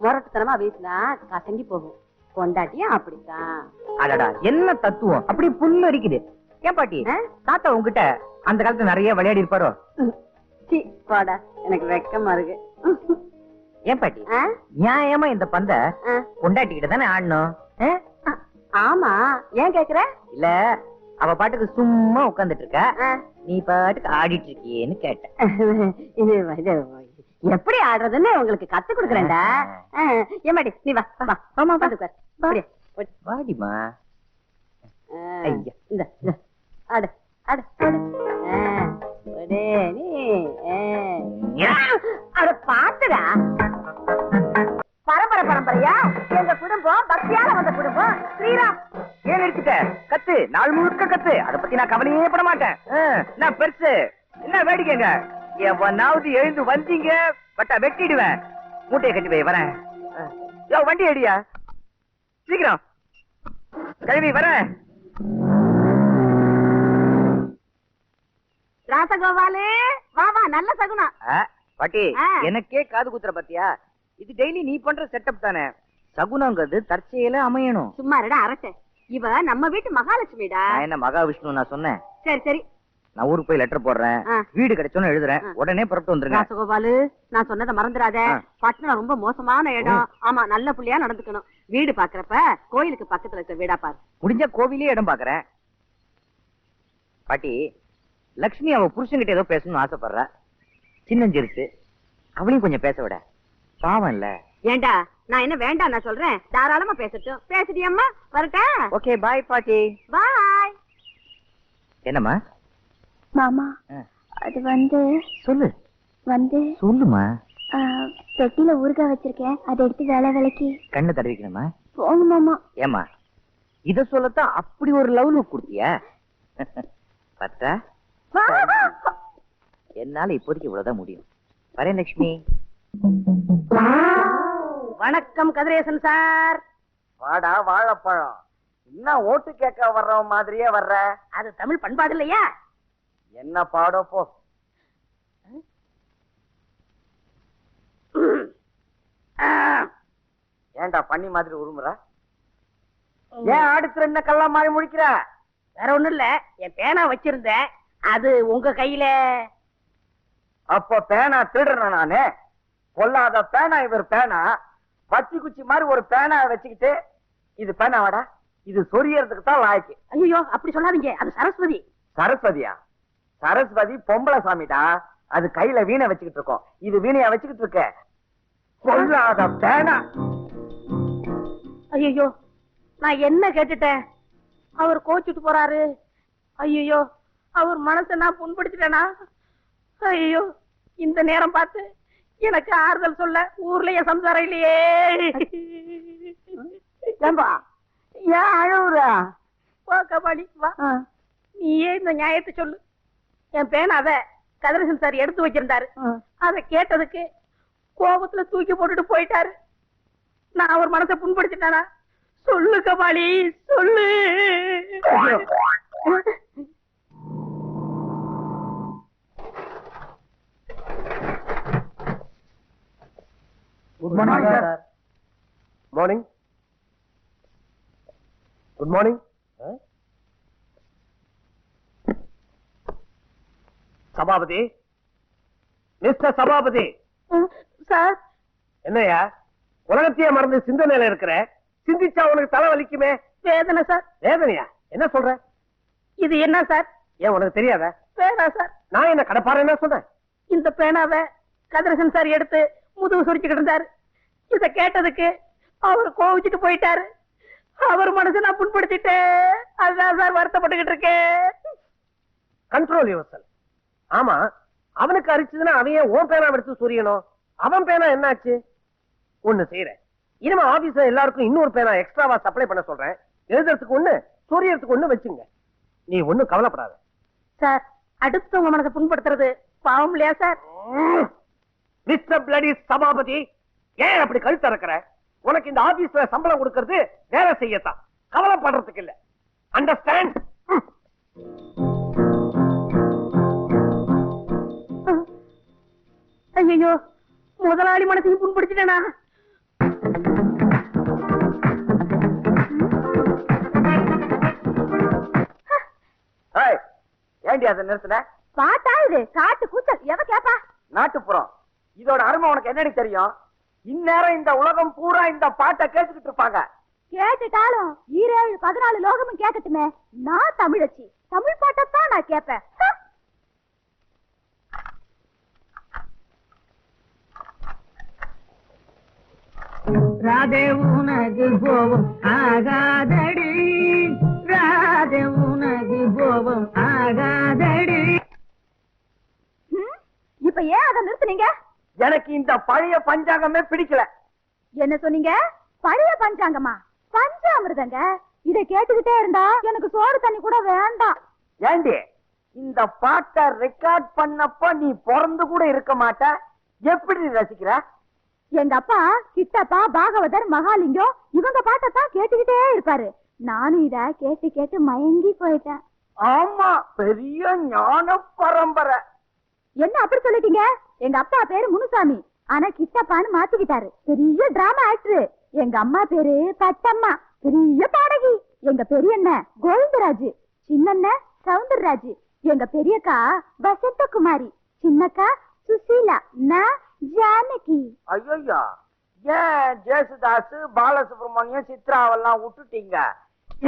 முரட்டுத்தனமா வீசினா கசங்கி போகும். கொண்டாட்டியும் அப்படித்தான். அடடா என்ன தத்துவம், அப்படி புல்லு அரிக்குது. ஏன் பாட்டி, தாத்தா உங்ககிட்ட அந்த காலத்துல நிறைய விளையாடி இருப்பாரோ? போடா, எனக்கு வெக்கமா இருக்கு. ஏன் பாட்டி, நியாயமா இந்த பந்த கொண்டாட்டிக்கிட்ட தானே ஆடணும்? ஆமா, ஏன் கேக்குற? இல்ல, அவ பாட்டுக்கு சும்மா உட்கார்ந்துட்டு இருக்க, நீ பாட்டுக்கு ஆடிட்டு இருக்கியேன்னு கேட்டேன். இது எப்படி ஆடுறதுன்னு உங்களுக்கு கத்து கொடுக்குறேன்டா. ஏமாடி நீ வா வா. ஆமா வாடிமா. இந்த ஆடு ஆடு அட பாத்துடா. பரம்பரை பரம்பரையா எங்க குடும்பம் பக்தியால வந்த குடும்பம். ஸ்ரீராம் ஏன் எடுத்துட்ட? கத்து, நாள் முழுக்க கத்து. அத பத்தி நான் கவலையே பட மாட்டேன். நான் பெருசு என்ன வேடிக்கைங்க. எவனாவது எழுந்து வந்தீங்க பட்டா வெட்டிடுவேன். மூட்டையை கட்டி போய் வரேன். வண்டி அடியா சீக்கிரம். கழுவி வரேன். ராசகோபாலு வா வா, நல்ல சகுனம். பாட்டி, எனக்கே காது குத்துற பாத்தியா? இது டெய்லி நீ பண்ற செட்டப் தானே. சகுனங்கிறது தற்செயல அமையணும். சும்மா இருடா அரசே, இவ நம்ம வீட்டு மகாலட்சுமிடா. என்ன மகாவிஷ்ணு நான் சொன்னேன்? சரி சரி, நான் ஊருக்கு போய் லெட்டர் போடுறேன். வீடு கிடைச்சோன்னு எழுதுறேன். உடனே புறப்பட்டு வந்துருங்க. ராசகோபாலு, நான் சொன்னதை மறந்துடாத. பட்டணம் ரொம்ப மோசமான இடம். ஆமா, நல்ல புள்ளியா நடந்துக்கணும். வீடு பாக்குறப்ப கோயிலுக்கு பக்கத்துல இருக்க வீடா பாரு. முடிஞ்ச கோவிலே இடம் பாக்குறேன். பாட்டி, லட்சுமி அவ புருஷன்கிட்ட ஏதோ பேசணும்னு ஆசைப்படுற. சின்னஞ்சிருச்சு, அவளையும் கொஞ்சம் பேச விட. பாவம் இல்ல. ஏண்டா, நான் என்ன வேண்டாம் நான் சொல்றேன். தாராளமா பேசட்டும். பேசுடியம்மா, வரட்டா? ஓகே, பாய் பாட்டி. பாய். என்னம்மா? மாமா, அது சொல்லு சொல்லுமா. தொட்டில ஊறுகாய் வச்சிருக்கேன், அதை எடுத்து வேலைக்கு கண்ணு தடவிக்கணுமா? போங்க மாமா. ஏமா, இத சொல்லத்தான் அப்படி ஒரு லவ் லுக் கொடுத்தியா? பத்தா, என்னால இப்போதைக்கு இவ்வளவுதான் முடியும். வரேன் லட்சுமி. வணக்கம் கதிரேசன் சார். வாடா வாழைப்பழம். என்ன ஓட்டு கேட்க வர்ற மாதிரியே வர்ற? அது தமிழ் பண்பாடு இல்லையா? என்ன பாடோ போ. ஏன்டா பண்ணி மாதிரி உருமுற? ஏன் அடுத்து என்ன கல்லா மாதிரி முடிக்கிற? வேற ஒண்ணும் இல்ல, என் பேனா வச்சிருந்தேன், அது உங்க கையில. அப்ப பேனா திருடுறேன் நானு? கொல்லாத பேனா இவர் பேனா. பச்சி குச்சி மாதிரி ஒரு பேனா வச்சுக்கிட்டு, இது பேனாவாடா, இது சொரியறதுக்கு தான் லாய்க்கு. ஐயோ அப்படி சொல்லாதீங்க, அது சரஸ்வதி. சரஸ்வதியா? சரஸ்வதி பொம்பளை சாமிடா. அது கையில வீணை வச்சுக்கிட்டு இருக்கோம், இது வீணையா வச்சுக்கிட்டு இருக்க. கொல்லாத பேனா. ஐயோ, நான் என்ன கேட்டுட்டேன்? அவர் கோச்சிட்டு போறாரு. ஐயோ, அவர் மனசை நான் புண்படுத்திட்டேனா? ஐயோ, இந்த நேரம் பார்த்து எனக்கு ஆறுதல் சொல்ல ஊர்லயே சம்சாரம் இல்லையே. ஏன் அழுவுற? வா கபாலி வா, நீயே இந்த நியாயத்தை சொல்லு. என் பேனாவ கதிரசன் சார் எடுத்து வச்சிருந்தாரு. அதை கேட்டதுக்கு கோபத்துல தூக்கி போட்டுட்டு போயிட்டாரு. நான் அவர் மனசை புண்படுத்திட்டானா? சொல்லு கபாலி சொல்லு. Good morning sir. Morning. Good morning. Sabapathi, mister Sabapathi. Sir. என்னையா உலகத்தையே மறந்து சிந்தனையில இருக்கிற? சிந்திச்சா உனக்கு தலை வலிக்குமே. வேதனை சார். வேதனையா? என்ன சொல்ற? இது என்ன சார்? ஏன் உனக்கு தெரியாத? பேனா சார். நான் என்ன கடப்பாரு என்ன சொல்றேன்? இந்த பேனாவை கதிரசன் சார் எடுத்து முதுகு சுரிச்சுக்கிட்டு இருந்தாரு. இத கேட்டதுக்கு அவர் கோவிச்சுட்டு போயிட்டாரு. அவர் மனசை நான் புண்படுத்திட்டேன். அதுதான் சார் வருத்தப்பட்டுக்கிட்டு இருக்கேன். Control yourself. ஆமா, அவனுக்கு அரிச்சதுன்னா அவன் ஓன் பேனா எடுத்து சூரியணும். அவன் பேனா என்னாச்சு? ஒண்ணு செய்யறேன், இனிமே ஆபீஸ்ல எல்லாருக்கும் இன்னொரு பேனா எக்ஸ்ட்ராவா சப்ளை பண்ண சொல்றேன். எழுதுறதுக்கு ஒண்ணு, சூரியறதுக்கு ஒண்ணு வச்சுங்க. நீ ஒண்ணும் கவலைப்படாத. சார், அடுத்தவங்க மனசை புண்படுத்துறது பாவம் இல்லையா சார்? மிஸ்டர் பிளடி சபாபதி, ஏன் அப்படி கழுத்து இறக்குற? உனக்கு இந்த ஆபீஸ்ல சம்பளம் கொடுக்கறது வேலை செய்யத்தான், கவலைப்படுறதுக்கு இல்ல. அண்டர்ஸ்டாண்ட்? ஐயோ, முதலாளி மனசையும் புண்படுத்திட்டேனா? ஏண்டி அதை நிறுத்தின? பாட்டா இது காட்டு கூச்சல் எவ கேப்பா? நாட்டுப்புறம் இதோட அருமை உனக்கு என்னடி தெரியும்? இந்நேரம் இந்த உலகம் பூரா இந்த பாட்டை கேட்டுக்கிட்டு இருப்பாங்க. கேட்டுட்டாலும் 14 லோகமும் கேட்கட்டுமே. நான் தமிழச்சி, தமிழ் பாட்டத்தான் நான் கேட்பேன். ராதே உனக்கு கோபம் ஆகாதடி, ராதே உனக்கு கோபம் ஆகாதடி. இப்ப ஏன் அதை நிறுத்துனீங்க? எனக்கு இந்த பழைய பஞ்சாங்கமே பிடிக்கல. என்ன சொன்னீங்க? பழைய பஞ்சாங்கமா? பஞ்சாமிர்தங்க. இதை கேட்டுக்கிட்டே இருந்தா எனக்கு சோறு தண்ணி கூட வேண்டாம். ஏண்டி இந்த பாட்டை ரெக்கார்ட் பண்ணப்ப நீ பிறந்து கூட இருக்க மாட்ட, எப்படி ரசிக்கிற? எங்க அப்பா கிட்டப்பா பாகவதர் மகாலிங்கம் இவங்க பாட்டத்தான் கேட்டுக்கிட்டே இருப்பாரு. நானும் இத கேட்டு கேட்டு மயங்கி போயிட்டேன். ஆமா, பெரிய ஞான பரம்பரை. என்ன அப்படி சொல்லிட்டீங்க? எங்க அப்பா பேரு முனுசாமி, ஆனா கிட்டப்பான்னு மாத்திக்கிட்டாரு. பெரிய டிராமா ஆக்டர். எங்க அம்மா பேரு பட்டம்மா, பெரிய பாடகி. எங்க பெரியண்ண கோவிந்தராஜ், சின்னண்ண சவுந்தரராஜ், எங்க பெரியக்கா வசந்தகுமாரி, சின்னக்கா சுசீலா, நான் ஜானகி. ஐயோ, ஏன் ஜேசுதாஸ், பாலசுப்ரமணியம், சித்ராவெல்லாம் விட்டுட்டீங்க?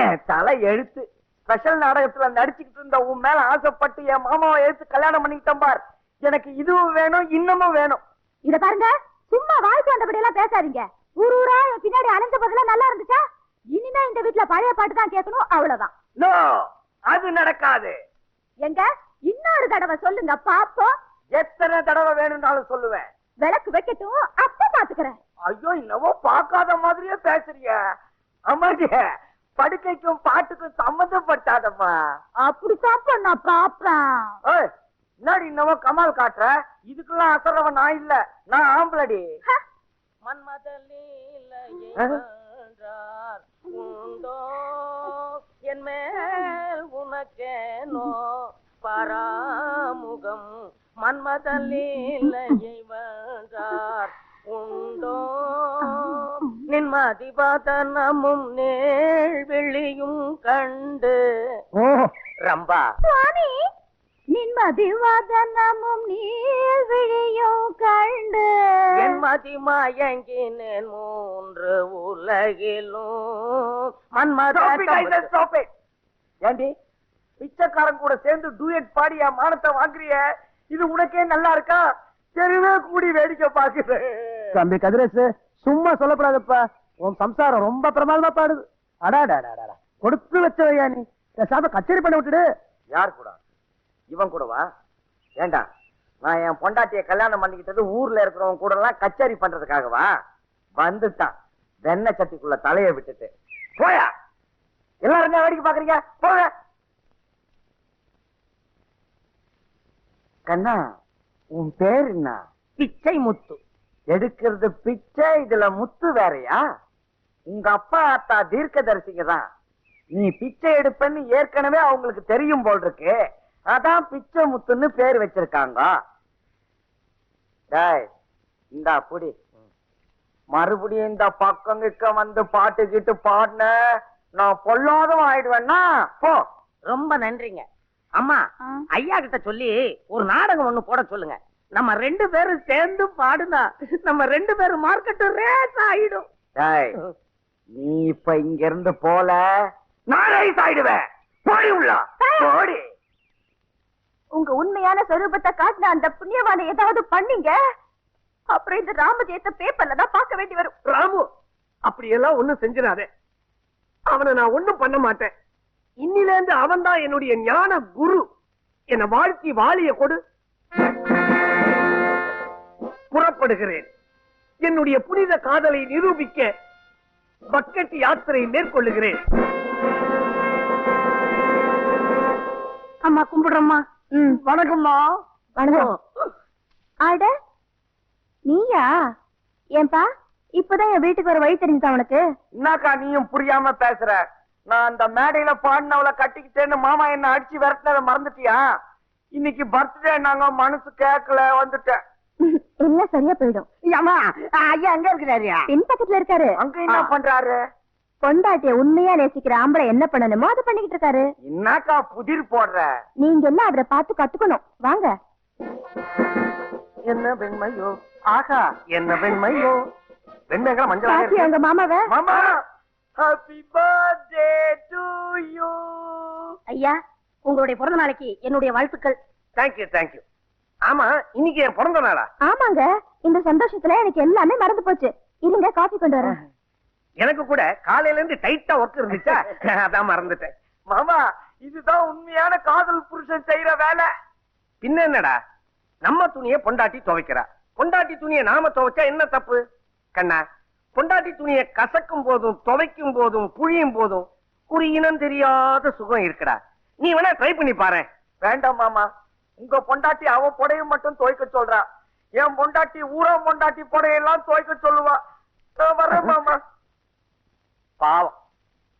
என் தலை எழுத்து. ஸ்பெஷல் நாடகத்துல நடிச்சுக்கிட்டு இருந்த உன் மேல ஆசைப்பட்டு என் மாமாவை எடுத்து கல்யாணம் பண்ணிக்கிட்டேன் பார். எனக்கு இதுவும் வேணும், இன்னமும் வேணும். இத பாருங்க, சும்மா வாய்ப்பு வந்தபடி எல்லாம் பேசாதீங்க. ஊரூரா என் பின்னாடி அலைஞ்ச போதெல்லாம் நல்லா இருந்துச்சா? இனிமே இந்த வீட்டுல பழைய பாட்டு தான் கேட்கணும், அவ்வளவுதான். நோ, அது நடக்காது. எங்க இன்னொரு தடவை சொல்லுங்க பாப்போம். எத்தனை தடவை வேணும்னாலும் சொல்லுவேன். விளக்கு வைக்கட்டும், அப்ப பாத்துக்கிறேன். ஐயோ, இன்னவோ பார்க்காத மாதிரியே பேசுறிய. அம்மாடி, படுக்கைக்கும் பாட்டுக்கும் சம்மந்தப்பட்டாதம்மா. அப்படித்தான் நான் பாப்பேன். முன்னாடி இன்னவோ கமால் காட்டுற. இதுக்கெல்லாம் அசரவன் நான் இல்ல, நான் ஆம்பளடி. உண்டோ என் மேல் உனக்கேனோ பராமுகம், மன்மதலீலையை வென்றார் உண்டோ, நின்மதி பதனமும் நேழ்விழியும் கண்டு. ரம்பா சுவாமி, நின்மதி வதனமும் நீர் விழியும் கண்டு என் மதி மயங்கினேன் மூன்று உலகிலும் மன்மத. ஏண்டி பிச்சைக்காரன் கூட சேர்ந்து டூயட் பாடி என் மானத்தை வாங்குறிய? இது உனக்கே நல்லா இருக்கா? தெருவே கூடி வேடிக்கை பாக்குது. தம்பி கதிரேசு, சும்மா சொல்லப்படாதப்பா. உன் சம்சாரம் ரொம்ப பிரமாதமா பாடுது. அடாடா, கொடுத்து வச்சவையா நீ? சாப்ப கச்சேரி பண்ண விட்டுடு. யார் கூட? இவன் கூடவா? ஏண்டா, நான் என் பொண்டாட்டிய கல்யாணம் பண்ணிக்கிட்டது ஊர்ல இருக்கிறவங்க கூட எல்லாம் கச்சேரி பண்றதுக்காகவா? வந்துட்டான் வெண்ணெய் சட்டிக்குள்ள தலைய விட்டுட்டு. போயா, எல்லாரும் என்ன வேடிக்கை பாக்குறீங்க? போக. கண்ணா, உன் பேர் என்ன? பிச்சை முத்து. எடுக்கிறது பிச்சை, இதுல முத்து வேறையா? உங்க அப்பா அத்தா தீர்க்கதரிசிங்க தான். நீ பிச்சை எடுப்பன்னு ஏற்கனவே அவங்களுக்கு தெரியும் போல் இருக்கு. அதான் பிச்சை முத்துன்னு பேர் வச்சிருக்காங்க. டேய், இந்தா புடி. மறுபடியும் இந்த பக்கங்கிட்ட வந்து பாட்டு கிட்டு பாடின நான் பொல்லாதவன் ஆயிடுவேன்னா போ. ரொம்ப நன்றிங்க. அம்மா, ஐயா கிட்ட சொல்லி ஒரு நாடகம் ஒண்ணு போட சொல்லுங்க. நம்ம 2 பேரும் சேர்ந்து பாடுனா நம்ம 2 பேரும் மார்க்கெட் ரேஸ் ஆயிடும். டேய், நீ இப்ப இங்க இருந்து போல நான் ரைஸ் ஆயிடுவேன். போடி உள்ள போடி. உங்க உண்மையான சொரூபத்தை காட்டின அந்த புண்ணியவானை ஏதாவது பண்ணீங்க, அப்புறம் இந்த ராமஜெயத்தை பேப்பர்ல தான் பார்க்க வேண்டி வரும். ராமு, அப்படியெல்லாம் ஒண்ணும் செஞ்சிடாதே. அவனை நான் ஒண்ணும் பண்ண மாட்டேன். இன்னில இருந்து அவன் தான் என்னுடைய ஞான குரு. என்ன வாழ்க்கை வாலிய கொடு. புறப்படுகிறேன். என்னுடைய புனித காதலை நிரூபிக்க பக்கெட் யாத்திரை மேற்கொள்ளுகிறேன். அம்மா கும்பிடுறம்மா. வணக்கம்மா. வணக்கம். ஆட நீயா? ஏன்பா இப்பதான் என் வீட்டுக்கு வர வழி தெரிஞ்சா உனக்கு? என்னக்கா நீயும் புரியாம பேசுற? நான் அந்த மேடையில பாடினவளை கட்டிக்கிட்டேன்னு மாமா என்ன அடிச்சு விரட்டினத மறந்துட்டியா? இன்னைக்கு பர்த்டே, நாங்க மனசு கேட்கல வந்துட்டேன். எல்லாம் சரியா போயிடும். அம்மா, ஐயா எங்க இருக்கிறாரு? பின் பக்கத்துல இருக்காரு. அங்க என்ன பண்றாரு? பொண்டாட்டிய உண்மையா நேசிக்கிற ஆம்பளை என்ன பண்ணணுமோ அதை பண்ணிக்கிட்டு இருக்காரு. என்னக்கா புதிர் போடுற? நீங்க எல்லாம் அவரை பார்த்து கத்துக்கணும். வாங்க. என்ன வெண்மையோ, ஆகா என்ன வெண்மையோ. வெண்மைங்களா மஞ்சள் பாத்தி உங்க மாமாவை. மாமா ஹாப்பி பர்த்டே டு யூ. ஐயா, உங்களுடைய பிறந்த நாளைக்கு என்னுடைய வாழ்த்துக்கள். தேங்க்யூ. ஆமா, இன்னைக்கு என் பிறந்த நாளா? ஆமாங்க, இந்த சந்தோஷத்துல எனக்கு எல்லாமே மறந்து போச்சு. இருங்க, காஃபி கொண்டு வரேன். எனக்கு கூட காலையில இருந்து டைட்டா ஒர்க் இருந்துச்சா, அதான் மறந்துட்டேன். மாமா, இதுதான் உண்மையான காதல் புருஷன் செய்யற வேலை. பின்ன என்னடா, நம்ம துணியை பொண்டாட்டி துவைக்கிறா, பொண்டாட்டி துணியை நாம துவைச்சா என்ன தப்பு? கண்ணா, பொண்டாட்டி துணியை கசக்கும் போதும் துவைக்கும் போதும் புழியும் போதும் ஒரு இனம் தெரியாத சுகம் இருக்குடா. நீ வேணா ட்ரை பண்ணி பாரு. வேண்டாம் மாமா, உங்க பொண்டாட்டி அவ புடையும் மட்டும் துவைக்க சொல்றா. என் பொண்டாட்டி ஊரா பொண்டாட்டி புடையெல்லாம் துவைக்க சொல்லுவா. நான் வர்றேன் மாமா. பாவம்,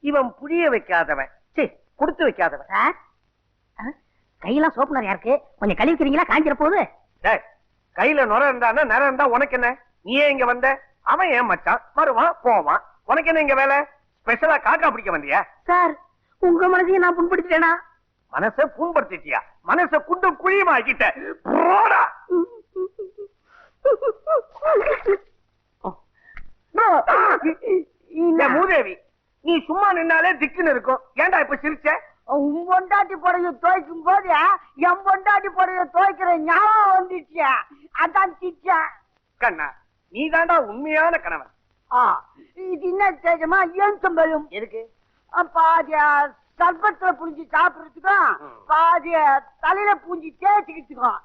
இவன் புழிய வைக்காதவன், சீ, கொடுத்து வைக்காதவன். சார், கையெல்லாம் சோப்பு நிறையா இருக்கு, கொஞ்சம் கழுவிக்கிறீங்களா? காஞ்சிர போகுது. டேய், கையில நுர இருந்தா நிறம் இருந்தா உனக்கு என்ன? நீ ஏன் இங்க வந்த? அவன் ஏன் மச்சான், வருவான் போவான். உனக்கு என்ன இங்க வேலை? ஸ்பெஷலா காக்கா பிடிக்க வந்தியா? சார், உங்க மனசையும் நான் புண்படுத்திட்டேனா? மனச புண்படுத்திட்டியா? மனச குண்டு குழியுமா ஆக்கிட்ட. போடா. இந்த மூதேவி, நீ சும்மா நின்னாலே திக்குன்னு இருக்கும். ஏன்டா இப்ப சிரிச்ச? உன் பொண்டாட்டி புடைய துவைக்கும் போது என் பொண்டாட்டி புடைய துவைக்கிற ஞாபகம் வந்துச்சு, அதான் சிரிச்சேன். கண்ணா, நீ தாண்டா உண்மையான கணவன். இது என்ன தெரியுமா? ஏன் எதுக்கு? பாதிய சர்பத்துல புரிஞ்சு சாப்பிடுறதுக்கும் பாதிய தலையில பூஞ்சி தேய்ச்சிக்கிட்டுக்கும்.